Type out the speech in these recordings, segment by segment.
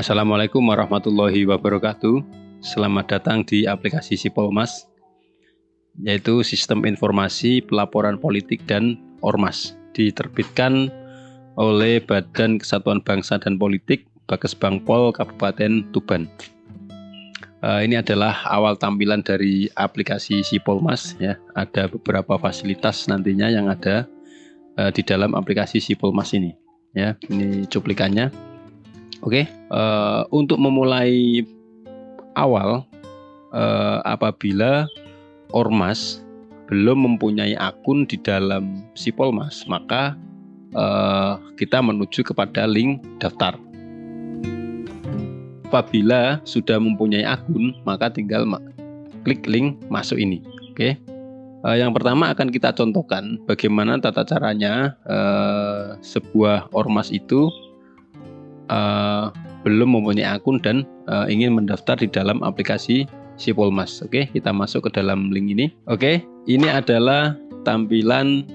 Assalamualaikum warahmatullahi wabarakatuh. Selamat datang di aplikasi Sipolmas, yaitu Sistem Informasi Pelaporan Politik dan Ormas, diterbitkan oleh Badan Kesatuan Bangsa dan Politik, Bakesbangpol Kabupaten Tuban. Ini adalah awal tampilan dari aplikasi Sipolmas, ya. Ada beberapa fasilitas nantinya yang ada di dalam aplikasi Sipolmas ini, ya. Ini cuplikannya. Oke, untuk memulai awal, apabila ormas belum mempunyai akun di dalam Sipolmas, maka kita menuju kepada link daftar. Apabila sudah mempunyai akun, maka tinggal klik link masuk ini. Oke, yang pertama akan kita contohkan bagaimana tata caranya sebuah ormas itu belum mempunyai akun dan ingin mendaftar di dalam aplikasi Sipolmas. Oke, kita masuk ke dalam link ini. Oke, ini adalah tampilan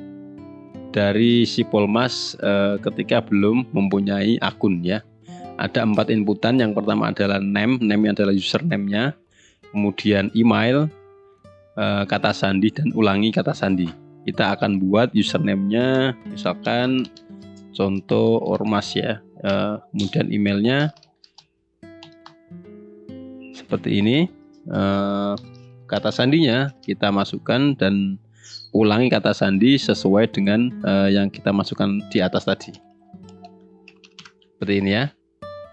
dari Sipolmas ketika belum mempunyai akun, ya. Ada 4 inputan. Yang pertama adalah name-nya adalah username-nya, kemudian email, kata sandi, dan ulangi kata sandi. Kita akan buat username-nya, misalkan contoh ormas, ya. Kemudian emailnya seperti ini, kata sandinya kita masukkan dan ulangi kata sandi sesuai dengan yang kita masukkan di atas tadi, seperti ini, ya.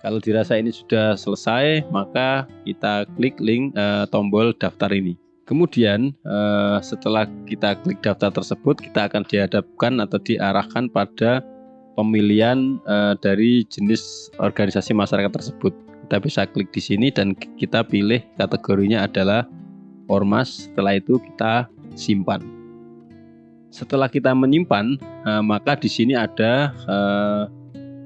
Kalau dirasa ini sudah selesai, maka kita klik link tombol daftar ini. Kemudian setelah kita klik daftar tersebut, kita akan dihadapkan atau diarahkan pada pemilihan dari jenis organisasi masyarakat tersebut. Kita bisa klik di sini dan kita pilih kategorinya adalah ormas. Setelah itu kita simpan. Setelah kita menyimpan, maka di sini ada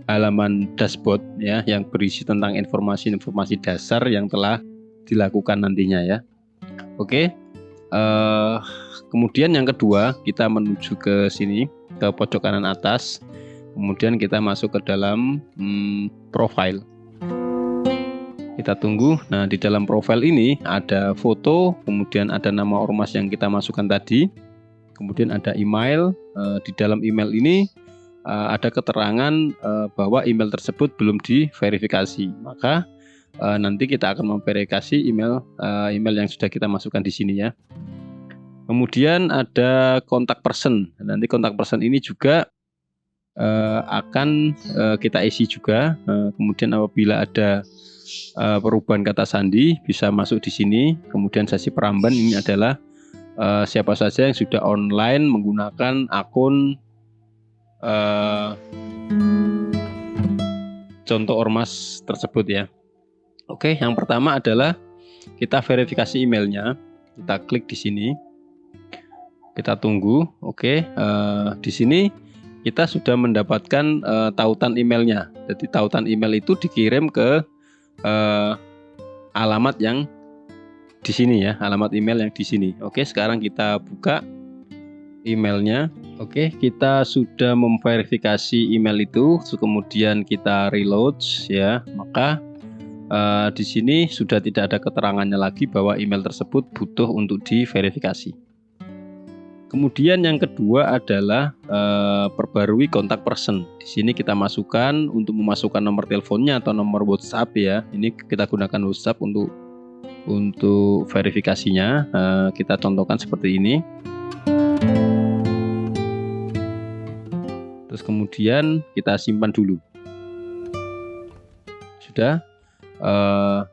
halaman dashboard, ya, yang berisi tentang informasi-informasi dasar yang telah dilakukan nantinya, ya. Oke. Kemudian yang kedua, kita menuju ke sini, ke pojok kanan atas. Kemudian kita masuk ke dalam profile. Kita tunggu. Nah, di dalam profile ini ada foto, kemudian ada nama ormas yang kita masukkan tadi, kemudian ada email. Di dalam email ini ada keterangan bahwa email tersebut belum diverifikasi. Maka nanti kita akan memverifikasi email yang sudah kita masukkan di sini, ya. Kemudian ada kontak person. Nanti kontak person ini juga akan kita isi juga. Kemudian apabila ada perubahan kata sandi bisa masuk di sini. Kemudian sesi peramban ini adalah siapa saja yang sudah online menggunakan akun contoh ormas tersebut, ya. Oke, yang pertama adalah kita verifikasi emailnya. Kita klik di sini. Kita tunggu. Oke, di sini kita sudah mendapatkan tautan emailnya. Jadi tautan email itu dikirim ke alamat yang di sini, ya, alamat email yang di sini. Oke, sekarang kita buka emailnya. Oke, kita sudah memverifikasi email itu, kemudian kita reload, ya. Maka di sini sudah tidak ada keterangannya lagi bahwa email tersebut butuh untuk diverifikasi. Kemudian yang kedua adalah perbarui kontak person. Di sini kita masukkan untuk memasukkan nomor teleponnya atau nomor WhatsApp, ya. Ini kita gunakan WhatsApp untuk verifikasinya. Kita contohkan seperti ini. Terus kemudian kita simpan dulu. Sudah,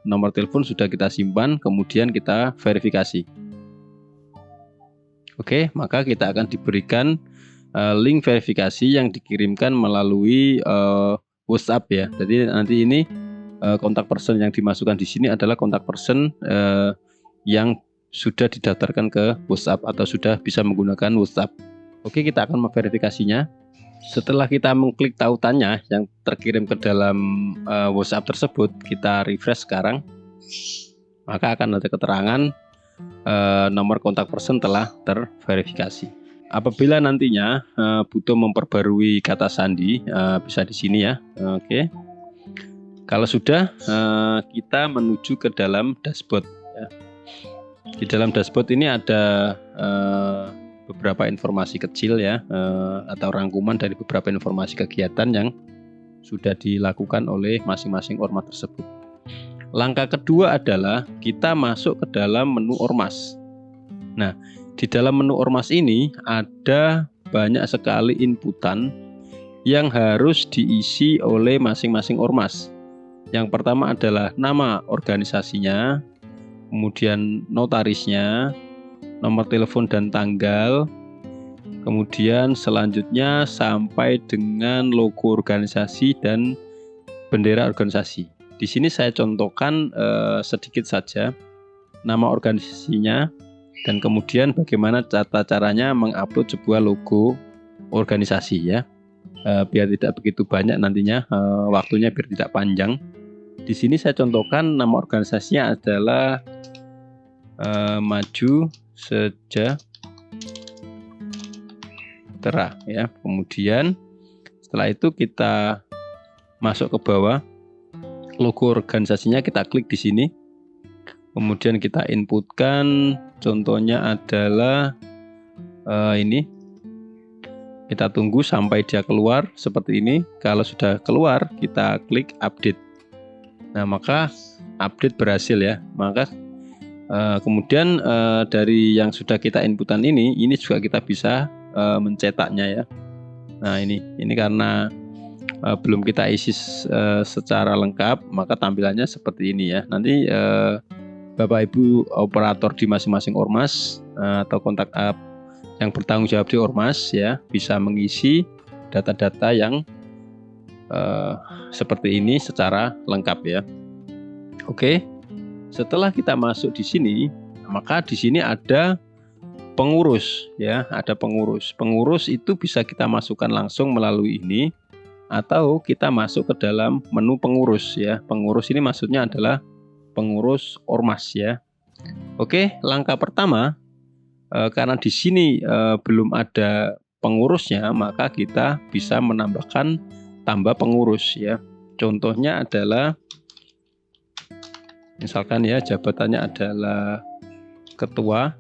nomor telepon sudah kita simpan. Kemudian kita verifikasi. Oke, maka kita akan diberikan link verifikasi yang dikirimkan melalui WhatsApp, ya. Jadi nanti ini kontak person yang dimasukkan di sini adalah kontak person yang sudah didaftarkan ke WhatsApp atau sudah bisa menggunakan WhatsApp. Oke, kita akan memverifikasinya. Setelah kita mengklik tautannya yang terkirim ke dalam WhatsApp tersebut, kita refresh sekarang. Maka akan ada keterangan nomor kontak person telah terverifikasi. Apabila nantinya butuh memperbarui kata sandi, bisa di sini, ya. Oke. Kalau sudah, kita menuju ke dalam dashboard ya. Di dalam dashboard ini ada beberapa informasi kecil ya, atau rangkuman dari beberapa informasi kegiatan yang sudah dilakukan oleh masing-masing ormas tersebut. Langkah kedua adalah kita masuk ke dalam menu ormas. Nah, di dalam menu ormas ini ada banyak sekali inputan yang harus diisi oleh masing-masing ormas. Yang pertama adalah nama organisasinya, kemudian notarisnya, nomor telepon dan tanggal, kemudian selanjutnya sampai dengan logo organisasi dan bendera organisasi. Di sini saya contohkan sedikit saja nama organisasinya dan kemudian bagaimana caranya mengupload sebuah logo organisasi ya. Biar tidak begitu banyak nantinya waktunya biar tidak panjang. Di sini saya contohkan nama organisasinya adalah Maju Sejahtera ya. Kemudian setelah itu kita masuk ke bawah, logo organisasinya kita klik di sini. Kemudian kita inputkan, contohnya adalah ini. Kita tunggu sampai dia keluar seperti ini. Kalau sudah keluar, kita klik update. Nah, maka update berhasil ya. Maka kemudian dari yang sudah kita inputan ini juga kita bisa mencetaknya ya. Nah, ini karena belum kita isi secara lengkap, maka tampilannya seperti ini ya. Nanti Bapak Ibu operator di masing-masing ormas atau kontak yang bertanggung jawab di ormas ya bisa mengisi data-data yang seperti ini secara lengkap ya. Oke. Setelah kita masuk di sini, maka di sini ada pengurus ya, ada pengurus. Pengurus itu bisa kita masukkan langsung melalui ini atau kita masuk ke dalam menu pengurus ya. Pengurus ini maksudnya adalah pengurus ormas ya. Oke, langkah pertama karena di sini belum ada pengurusnya, maka kita bisa menambahkan tambah pengurus ya. Contohnya adalah misalkan ya jabatannya adalah ketua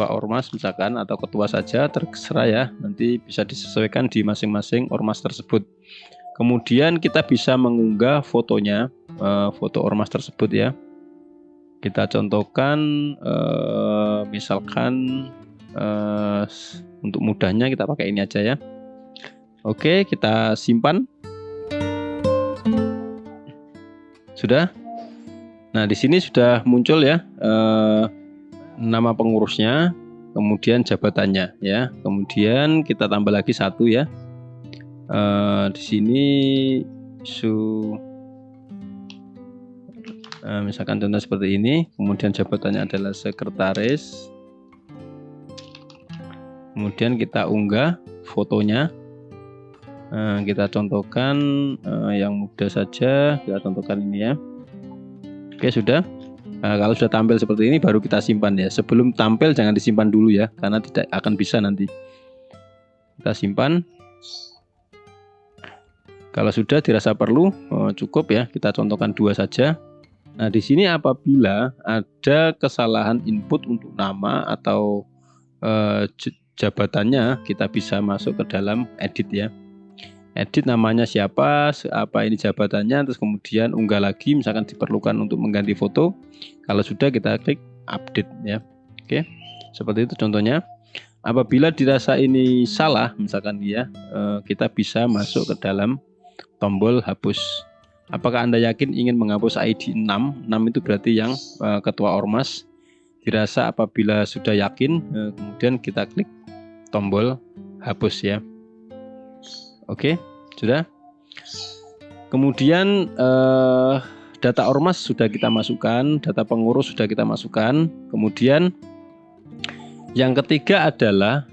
ormas misalkan atau ketua saja, terserah ya, nanti bisa disesuaikan di masing-masing ormas tersebut. Kemudian kita bisa mengunggah fotonya, foto ormas tersebut ya. Kita contohkan misalkan untuk mudahnya kita pakai ini aja ya. Oke, kita simpan. Sudah. Nah, di sini sudah muncul ya nama pengurusnya, kemudian jabatannya ya. Kemudian kita tambah lagi satu ya. Di sini misalkan contoh seperti ini. Kemudian jabatannya adalah sekretaris. Kemudian kita unggah fotonya. Kita contohkan yang mudah saja, kita contohkan ini ya. Oke, sudah. Kalau sudah tampil seperti ini baru kita simpan ya. Sebelum tampil jangan disimpan dulu ya, karena tidak akan bisa nanti. Kita simpan. Kalau sudah dirasa perlu, cukup ya. Kita contohkan 2 saja. Nah, di sini apabila ada kesalahan input untuk nama atau jabatannya, kita bisa masuk ke dalam edit ya. Edit namanya siapa, apa ini jabatannya, terus kemudian unggah lagi misalkan diperlukan untuk mengganti foto. Kalau sudah kita klik update ya. Oke, seperti itu contohnya. Apabila dirasa ini salah misalkan ya, kita bisa masuk ke dalam tombol hapus. Apakah Anda yakin ingin menghapus ID 6? 6 itu berarti yang ketua ormas. Dirasa apabila sudah yakin, kemudian kita klik tombol hapus ya. Oke, sudah. Kemudian data ormas sudah kita masukkan, data pengurus sudah kita masukkan. Kemudian yang ketiga adalah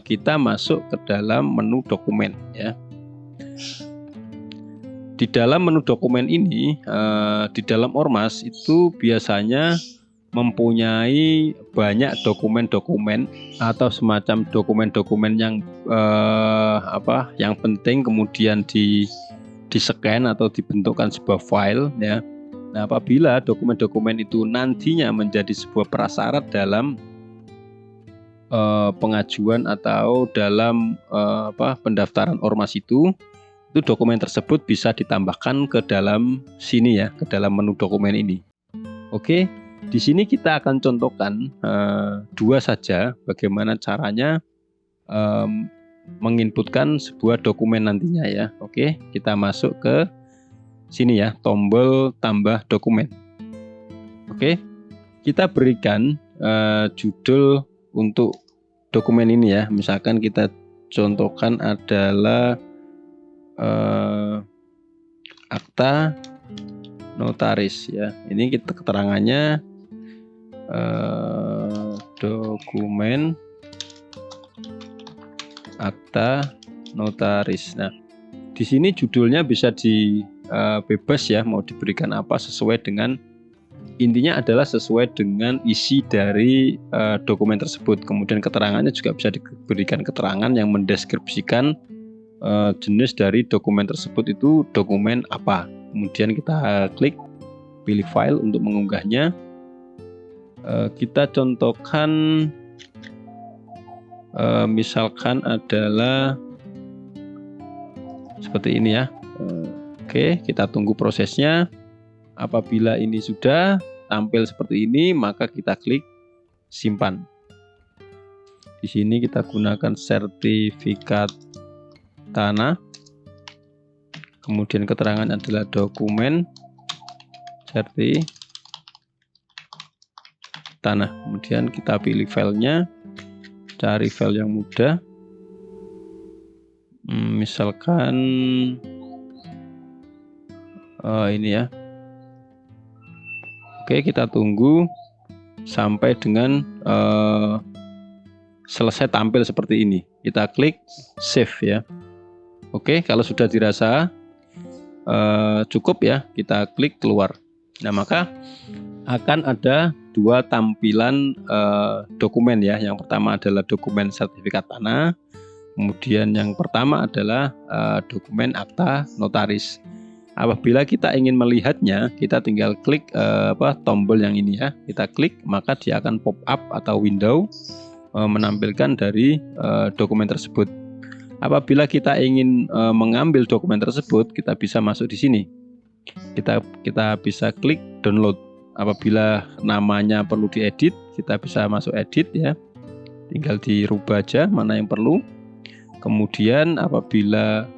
kita masuk ke dalam menu dokumen ya. Di dalam menu dokumen ini, di dalam ormas itu biasanya mempunyai banyak dokumen-dokumen atau semacam dokumen-dokumen yang yang penting kemudian di-scan atau dibentukkan sebuah file ya. Nah, apabila dokumen-dokumen itu nantinya menjadi sebuah prasyarat dalam pengajuan atau dalam pendaftaran ormas itu dokumen tersebut bisa ditambahkan ke dalam sini ya, ke dalam menu dokumen ini. Oke, di sini kita akan contohkan dua saja bagaimana caranya menginputkan sebuah dokumen nantinya ya. Oke, kita masuk ke sini ya, tombol tambah dokumen. Oke, kita berikan judul untuk dokumen ini ya. Misalkan kita contohkan adalah akta notaris ya. Ini kita keterangannya dokumen akta notaris. Nah, di sini judulnya bisa bebas ya, mau diberikan apa sesuai dengan, intinya adalah sesuai dengan isi dari dokumen tersebut. Kemudian keterangannya juga bisa diberikan keterangan yang mendeskripsikan jenis dari dokumen tersebut itu dokumen apa. Kemudian kita klik pilih file untuk mengunggahnya. Kita contohkan misalkan adalah seperti ini ya. Oke, kita tunggu prosesnya. Apabila ini sudah tampil seperti ini, maka kita klik simpan. Di sini kita gunakan sertifikat tanah. Kemudian keterangan adalah dokumen serti tanah. Kemudian kita pilih filenya, cari file yang mudah. Misalkan ini ya. Oke, kita tunggu sampai dengan selesai tampil seperti ini. Kita klik save ya. Oke, kalau sudah dirasa cukup ya, kita klik keluar. Nah, maka akan ada dua tampilan dokumen ya. Yang pertama adalah dokumen sertifikat tanah. Kemudian yang pertama adalah dokumen akta notaris. Apabila kita ingin melihatnya, kita tinggal klik tombol yang ini ya. Kita klik, maka dia akan pop up atau window menampilkan dari dokumen tersebut. Apabila kita ingin mengambil dokumen tersebut, kita bisa masuk di sini. Kita bisa klik download. Apabila namanya perlu diedit, kita bisa masuk edit ya. Tinggal dirubah aja mana yang perlu. Kemudian apabila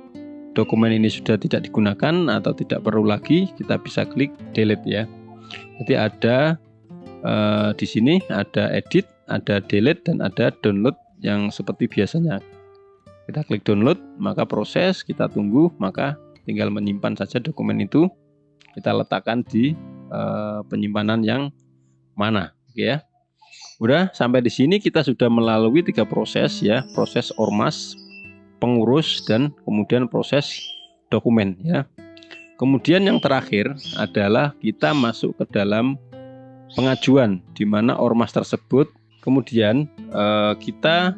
dokumen ini sudah tidak digunakan atau tidak perlu lagi, kita bisa klik delete ya. Jadi ada di sini ada edit, ada delete, dan ada download yang seperti biasanya. Kita klik download, maka proses, kita tunggu, maka tinggal menyimpan saja dokumen itu. Kita letakkan di penyimpanan yang mana, oke ya. Udah sampai di sini kita sudah melalui 3 proses ya, proses ormas, pengurus, dan kemudian proses dokumen ya. Kemudian yang terakhir adalah kita masuk ke dalam pengajuan, di mana ormas tersebut kemudian kita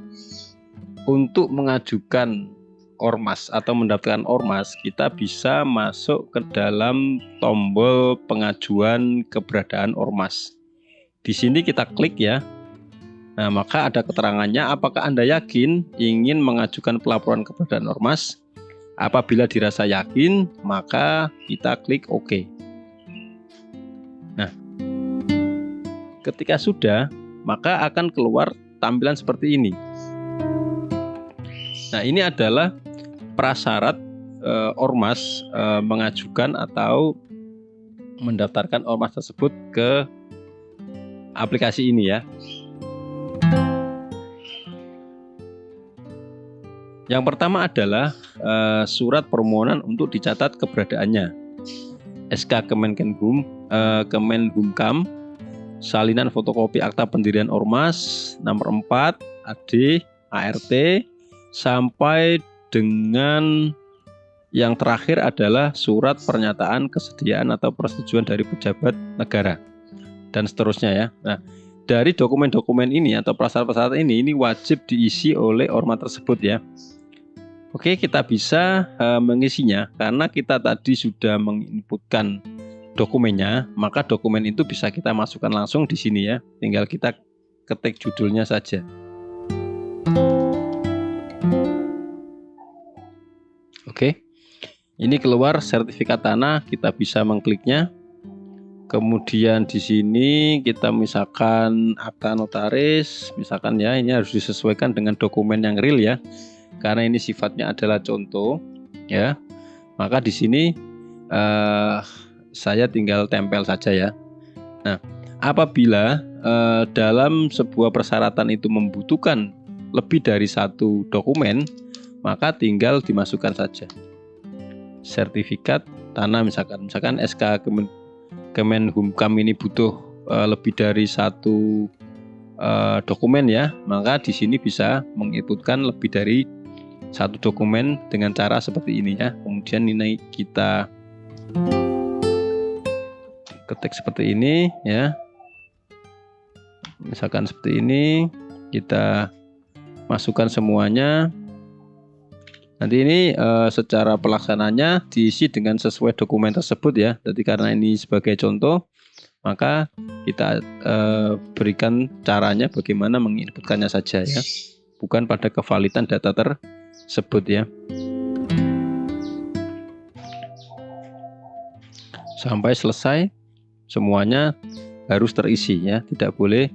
untuk mengajukan ormas atau mendaftarkan ormas, kita bisa masuk ke dalam tombol pengajuan keberadaan ormas. Di sini kita klik ya. Nah, maka ada keterangannya, apakah Anda yakin ingin mengajukan pelaporan keberadaan ormas? Apabila dirasa yakin, maka kita klik OK. Nah, ketika sudah, maka akan keluar tampilan seperti ini. Nah, ini adalah prasyarat ormas mengajukan atau mendaftarkan ormas tersebut ke aplikasi ini ya. Yang pertama adalah surat permohonan untuk dicatat keberadaannya, SK Kemenhumkam, salinan fotokopi akta pendirian ormas nomor 4 AD ART, sampai dengan yang terakhir adalah surat pernyataan kesediaan atau persetujuan dari pejabat negara, dan seterusnya ya. Nah, dari dokumen-dokumen ini atau prasyarat-prasyarat ini wajib diisi oleh ormas tersebut ya. Oke, kita bisa mengisinya karena kita tadi sudah menginputkan dokumennya, maka dokumen itu bisa kita masukkan langsung di sini ya. Tinggal kita ketik judulnya saja. Oke. Ini keluar sertifikat tanah, kita bisa mengkliknya. Kemudian di sini kita misalkan akta notaris, misalkan ya, ini harus disesuaikan dengan dokumen yang real ya. Karena ini sifatnya adalah contoh ya. Maka di sini saya tinggal tempel saja ya. Nah, apabila dalam sebuah persyaratan itu membutuhkan lebih dari satu dokumen, maka tinggal dimasukkan saja. Sertifikat tanah misalkan SK Kemenhumkam ini butuh lebih dari satu dokumen ya, maka di sini bisa menginputkan lebih dari satu dokumen dengan cara seperti ini ya. Kemudian ini kita ketik seperti ini ya, misalkan seperti ini, kita masukkan semuanya. Nanti ini secara pelaksananya diisi dengan sesuai dokumen tersebut ya. Jadi karena ini sebagai contoh, maka kita berikan caranya bagaimana menginputkannya saja ya, bukan pada kevalidan data tersebut ya. Sampai selesai semuanya harus terisi ya, tidak boleh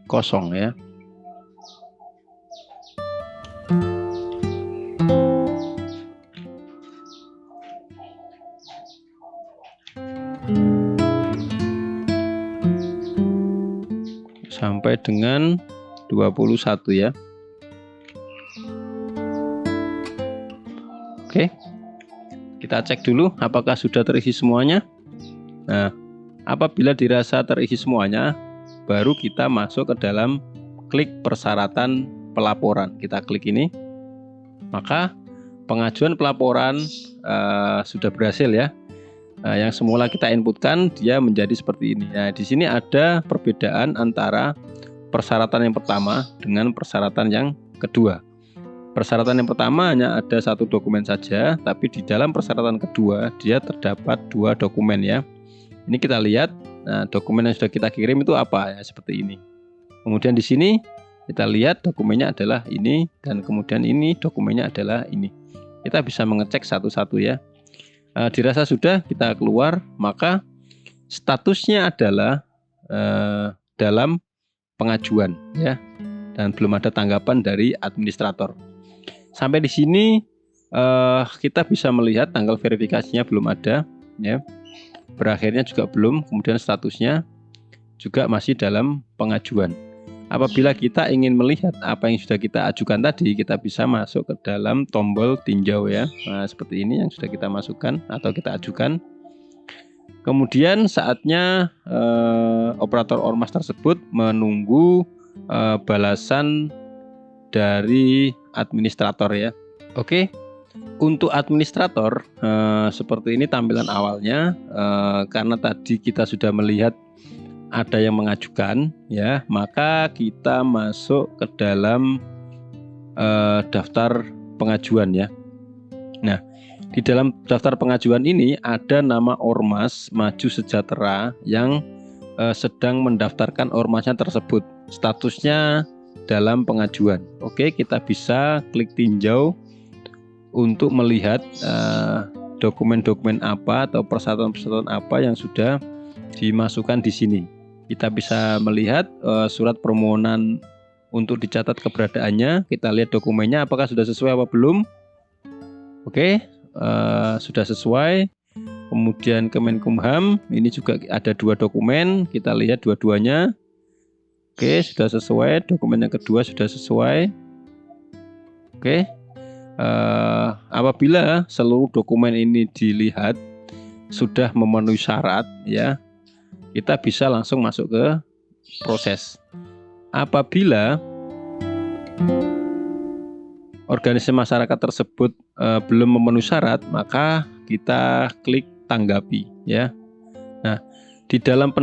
kosong ya. Sampai dengan 21 ya. Oke, kita cek dulu apakah sudah terisi semuanya. Nah, apabila dirasa terisi semuanya, baru kita masuk ke dalam klik persyaratan pelaporan. Kita klik ini, maka pengajuan pelaporan sudah berhasil ya. Yang semula kita inputkan dia menjadi seperti ini. Nah, di sini ada perbedaan antara persyaratan yang pertama dengan persyaratan yang kedua. Persyaratan yang pertama hanya ada satu dokumen saja, tapi di dalam persyaratan kedua dia terdapat dua dokumen ya. Ini kita lihat, nah, dokumen yang sudah kita kirim itu apa ya, seperti ini. Kemudian di sini kita lihat dokumennya adalah ini, dan kemudian ini dokumennya adalah ini. Kita bisa mengecek satu-satu ya. Dirasa sudah, kita keluar, maka statusnya adalah dalam pengajuan ya, dan belum ada tanggapan dari administrator. Sampai di sini kita bisa melihat tanggal verifikasinya belum ada ya, berakhirnya juga belum, kemudian statusnya juga masih dalam pengajuan. Apabila kita ingin melihat apa yang sudah kita ajukan tadi, kita bisa masuk ke dalam tombol tinjau ya. Nah, seperti ini yang sudah kita masukkan atau kita ajukan. Kemudian saatnya operator ormas tersebut menunggu balasan dari administrator ya. Oke, untuk administrator seperti ini tampilan awalnya, karena tadi kita sudah melihat ada yang mengajukan ya, maka kita masuk ke dalam daftar pengajuan ya. Nah, di dalam daftar pengajuan ini ada nama Ormas Maju Sejahtera yang sedang mendaftarkan ormasnya tersebut. Statusnya dalam pengajuan. Oke, kita bisa klik tinjau untuk melihat dokumen-dokumen apa atau persyaratan-persyaratan apa yang sudah dimasukkan di sini. Kita bisa melihat surat permohonan untuk dicatat keberadaannya. Kita lihat dokumennya apakah sudah sesuai apa belum. Oke, sudah sesuai. Kemudian Kemenkumham, ini juga ada dua dokumen. Kita lihat dua-duanya. Oke, sudah sesuai. Dokumen yang kedua sudah sesuai. Oke, apabila seluruh dokumen ini dilihat sudah memenuhi syarat ya, kita bisa langsung masuk ke proses. Apabila organisasi masyarakat tersebut belum memenuhi syarat, maka kita klik tanggapi ya. Nah, di dalam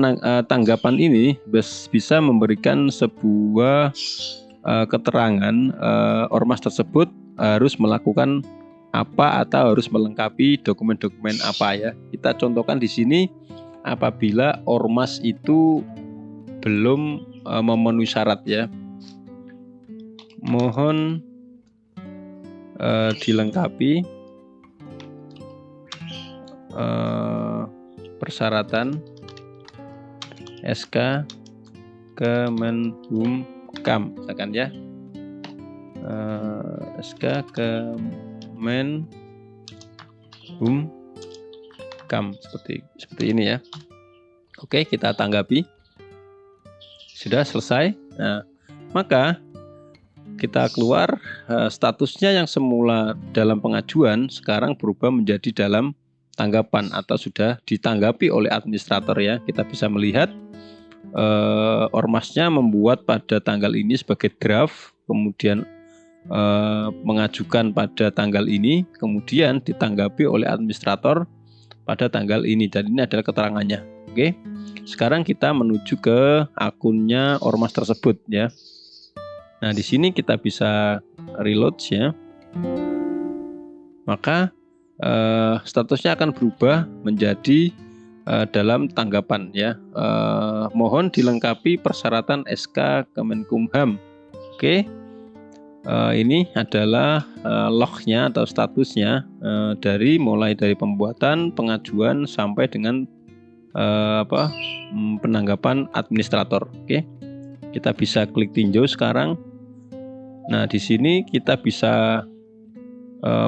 tanggapan ini bisa memberikan sebuah keterangan ormas tersebut harus melakukan apa atau harus melengkapi dokumen-dokumen apa ya. Kita contohkan di sini apabila ormas itu belum memenuhi syarat ya. Mohon dilengkapi persyaratan SK Kemenhumkam, misalkan ya. SK Kemenhumkam seperti ini ya. Oke, kita tanggapi. Sudah selesai. Nah, maka kita keluar, statusnya yang semula dalam pengajuan sekarang berubah menjadi dalam tanggapan atau sudah ditanggapi oleh administrator ya. Kita bisa melihat ormasnya membuat pada tanggal ini sebagai draft, kemudian mengajukan pada tanggal ini, kemudian ditanggapi oleh administrator pada tanggal ini, dan ini adalah keterangannya. Oke, sekarang kita menuju ke akunnya ormas tersebut ya. Nah, di sini kita bisa reload ya. Maka statusnya akan berubah menjadi dalam tanggapan ya. Mohon dilengkapi persyaratan SK Kemenkumham. Oke, ini adalah lognya atau statusnya mulai dari pembuatan, pengajuan sampai dengan penanggapan administrator. Oke, kita bisa klik tinjau sekarang. Nah, di sini kita bisa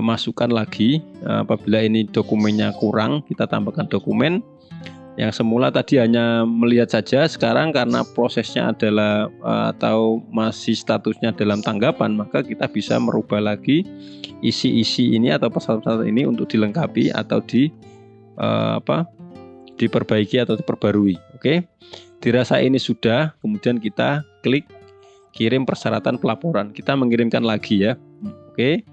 masukkan lagi apabila ini dokumennya kurang, kita tambahkan dokumen. Yang semula tadi hanya melihat saja, sekarang karena prosesnya adalah atau masih statusnya dalam tanggapan, maka kita bisa merubah lagi isi-isi ini atau persyarat ini untuk dilengkapi atau diperbaiki atau diperbarui. Oke, dirasa ini sudah, kemudian kita klik kirim persyaratan pelaporan. Kita mengirimkan lagi ya. Oke,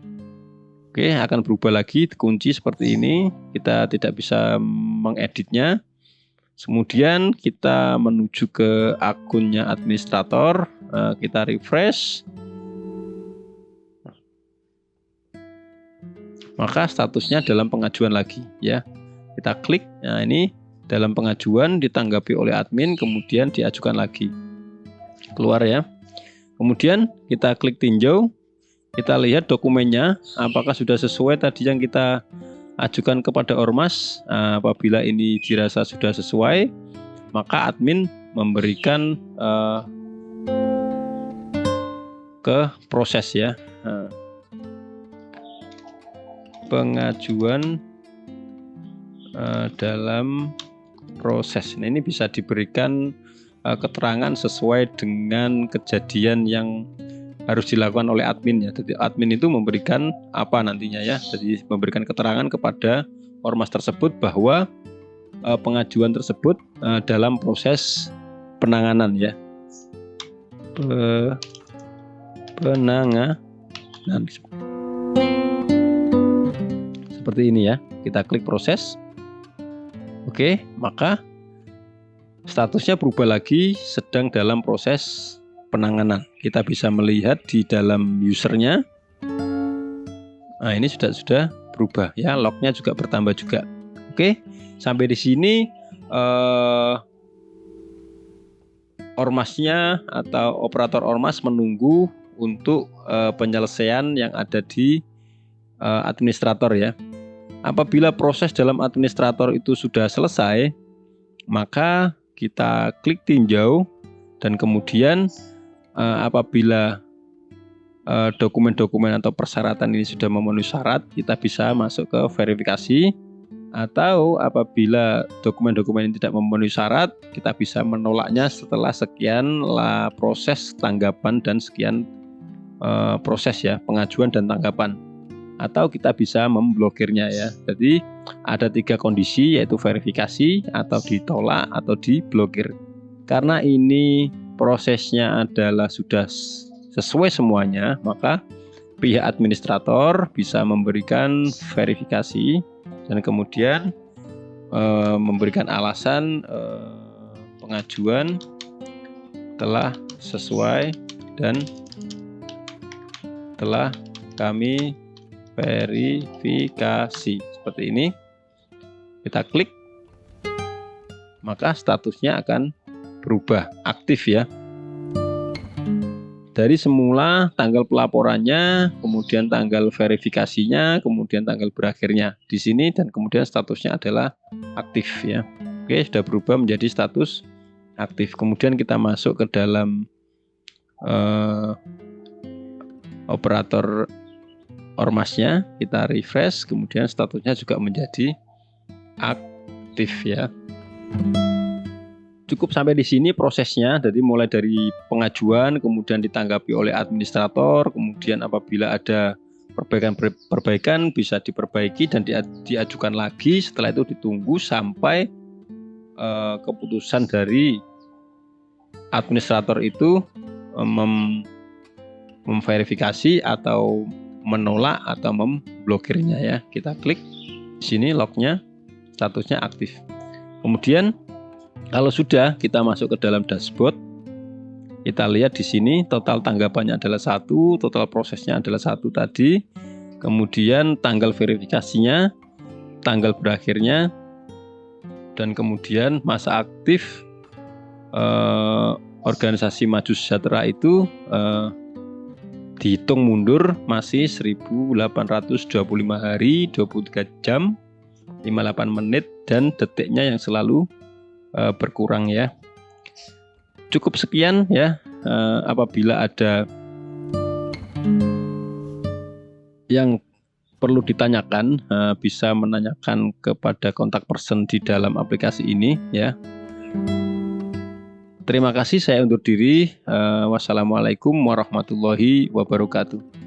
akan berubah lagi, dikunci seperti ini. Kita tidak bisa mengeditnya. Kemudian kita menuju ke akunnya administrator, kita refresh. Maka statusnya dalam pengajuan lagi ya. Kita klik, nah ini dalam pengajuan, ditanggapi oleh admin, kemudian diajukan lagi. Keluar ya. Kemudian kita klik tinjau, kita lihat dokumennya apakah sudah sesuai tadi yang kita ajukan kepada ormas. Apabila ini dirasa sudah sesuai, maka admin memberikan ke proses ya. Pengajuan dalam proses. Nah, ini bisa diberikan keterangan sesuai dengan kejadian yang harus dilakukan oleh admin ya. Jadi admin itu memberikan apa nantinya ya. Jadi memberikan keterangan kepada ormas tersebut bahwa pengajuan tersebut dalam proses penanganan ya. Penanganan seperti ini ya. Kita klik proses. Oke, maka statusnya berubah lagi, sedang dalam proses penanganan. Kita bisa melihat di dalam usernya. Nah, ini sudah berubah ya, lognya juga bertambah juga. Oke, sampai di sini ormasnya atau operator ormas menunggu untuk penyelesaian yang ada di administrator ya. Apabila proses dalam administrator itu sudah selesai, maka kita klik tinjau dan kemudian apabila dokumen-dokumen atau persyaratan ini sudah memenuhi syarat, kita bisa masuk ke verifikasi. Atau apabila dokumen-dokumen ini tidak memenuhi syarat, kita bisa menolaknya setelah sekian proses tanggapan dan sekian proses ya, pengajuan dan tanggapan. Atau kita bisa memblokirnya ya. Jadi ada 3 kondisi, yaitu verifikasi, atau ditolak, atau diblokir. Karena ini prosesnya adalah sudah sesuai semuanya, maka pihak administrator bisa memberikan verifikasi dan kemudian memberikan alasan pengajuan telah sesuai dan telah kami verifikasi. Seperti ini. Kita klik, maka statusnya akan berubah aktif ya. Dari semula tanggal pelaporannya, kemudian tanggal verifikasinya, kemudian tanggal berakhirnya di sini, dan kemudian statusnya adalah aktif ya. Oke, sudah berubah menjadi status aktif. Kemudian kita masuk ke dalam operator ormasnya, kita refresh, kemudian statusnya juga menjadi aktif ya. Cukup sampai di sini prosesnya, jadi mulai dari pengajuan, kemudian ditanggapi oleh administrator, kemudian apabila ada perbaikan bisa diperbaiki dan diajukan lagi. Setelah itu ditunggu sampai keputusan dari administrator itu memverifikasi atau menolak atau memblokirnya ya. Kita klik di sini lognya, statusnya aktif. Kemudian kalau sudah, kita masuk ke dalam dashboard. Kita lihat di sini total tanggapannya adalah 1, total prosesnya adalah 1 tadi. Kemudian tanggal verifikasinya, tanggal berakhirnya, dan kemudian masa aktif organisasi Maju Sejahtera itu dihitung mundur masih 1825 hari, 23 jam, 58 menit, dan detiknya yang selalu berkurang ya. Cukup sekian ya. Apabila ada yang perlu ditanyakan, bisa menanyakan kepada kontak person di dalam aplikasi ini ya. Terima kasih, saya undur diri. Wassalamualaikum warahmatullahi wabarakatuh.